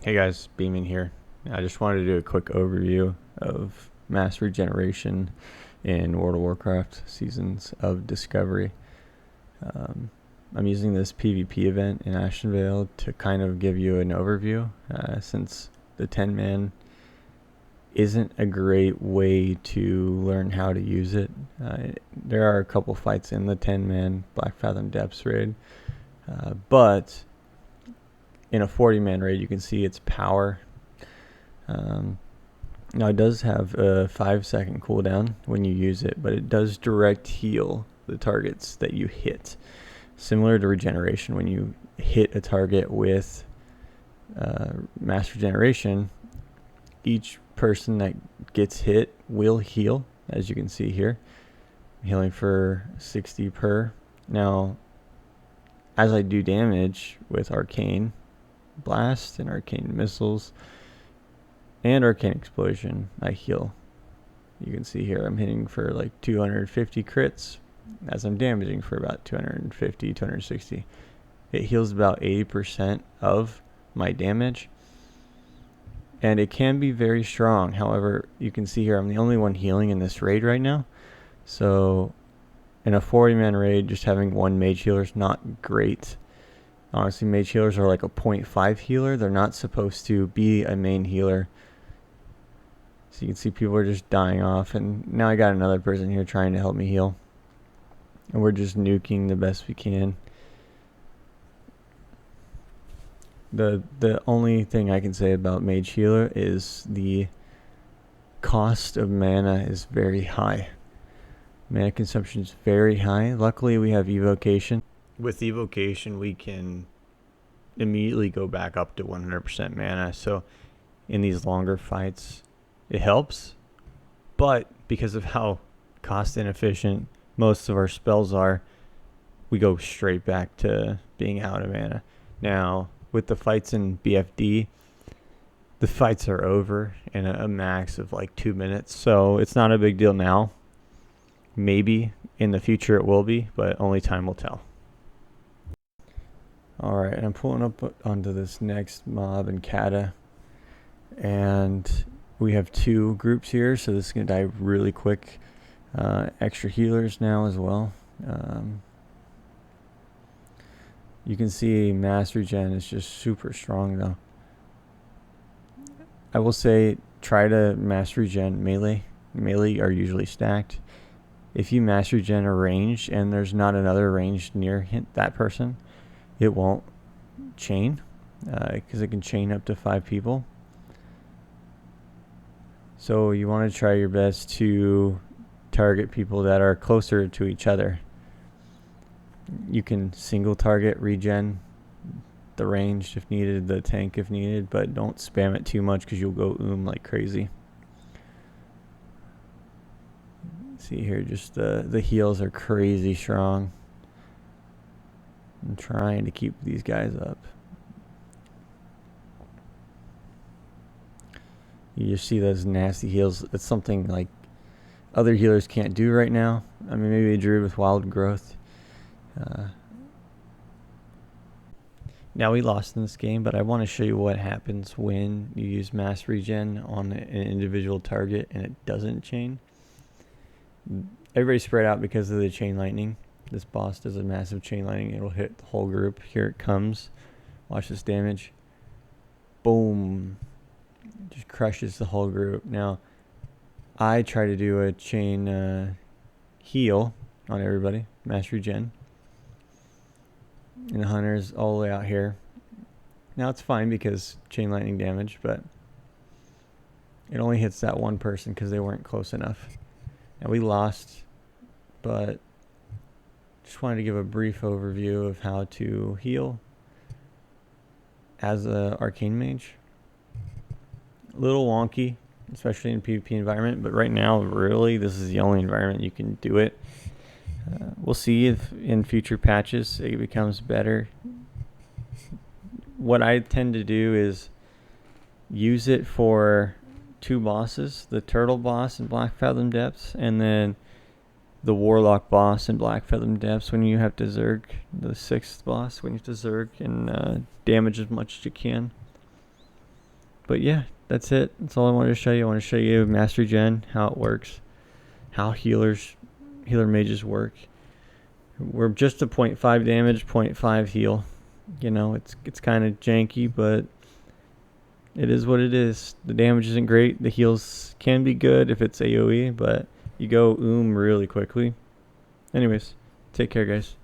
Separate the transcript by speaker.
Speaker 1: Hey guys, Beeman here. I just wanted to do a quick overview of mass regeneration in World of Warcraft Seasons of Discovery. I'm using this PvP event in Ashenvale to kind of give you an overview, since the 10-man isn't a great way to learn how to use it. There are a couple fights in the 10-man Black Fathom Depths raid, but in a 40-man raid you can see its power. Now it does have a 5-second cooldown when you use it, but it does direct heal the targets that you hit. Similar to regeneration, when you hit a target with mass regeneration, each person that gets hit will heal, as you can see here. Healing for 60 per. Now, as I do damage with Arcane Blast and Arcane Missiles and Arcane Explosion, I heal. You can see here I'm hitting for like 250 crits as I'm damaging for about 250, 260. It heals about 80% of my damage, and it can be very strong. However, you can see here I'm the only one healing in this raid right now. So in a 40-man raid, just having one mage healer is not great. Honestly, mage healers are like a 0.5 healer. They're not supposed to be a main healer. So you can see people are just dying off, and now I got another person here trying to help me heal. And we're just nuking the best we can. The only thing I can say about mage healer is the cost of mana is very high. Mana consumption is very high. Luckily, we have evocation. With evocation, we can immediately go back up to 100% mana. So in these longer fights, it helps. But because of how cost inefficient most of our spells are, we go straight back to being out of mana. Now, with the fights in BFD, the fights are over in a max of like 2 minutes. So it's not a big deal now. Maybe in the future it will be, but only time will tell. Alright, I'm pulling up onto this next mob in Kata, and we have two groups here, so this is going to die really quick. Extra healers now as well. You can see mass regen is just super strong though. I will say try to mass regen melee. Melee are usually stacked. If you mass regen a range and there's not another range near that person, it won't chain, because it can chain up to 5 people. So you want to try your best to target people that are closer to each other. You can single target regen the ranged if needed, the tank if needed, but don't spam it too much because you'll go like crazy. See here, just the heals are crazy strong. I'm trying to keep these guys up. You just see those nasty heals. It's something like other healers can't do right now. I mean, maybe a druid with wild growth. Now we lost in this game, but I want to show you what happens when you use mass regen on an individual target and it doesn't chain. Everybody's spread out because of the chain lightning. This boss does a massive chain lightning. It'll hit the whole group. Here it comes. Watch this damage. Boom. Just crushes the whole group. Now, I try to do a chain heal on everybody. Mass regen. And the hunter's all the way out here. Now it's fine because chain lightning damage, but it only hits that one person because they weren't close enough. Now we lost, but just wanted to give a brief overview of how to heal as an arcane mage. A little wonky, especially in PvP environment, but right now, really, this is the only environment you can do it. We'll see if in future patches it becomes better. What I tend to do is use it for 2 bosses, the turtle boss in Black Fathom Depths, and then the warlock boss in Black Fathom Depths when you have to zerg, the 6th boss when you have to zerg and damage as much as you can. But yeah, that's it. That's all I wanted to show you. I want to show you Mastery Gen, how it works, how healer mages work. We're just a 0.5 damage, 0.5 heal. You know, it's kind of janky, but it is what it is. The damage isn't great. The heals can be good if it's AoE, but you go really quickly. Anyways, take care, guys.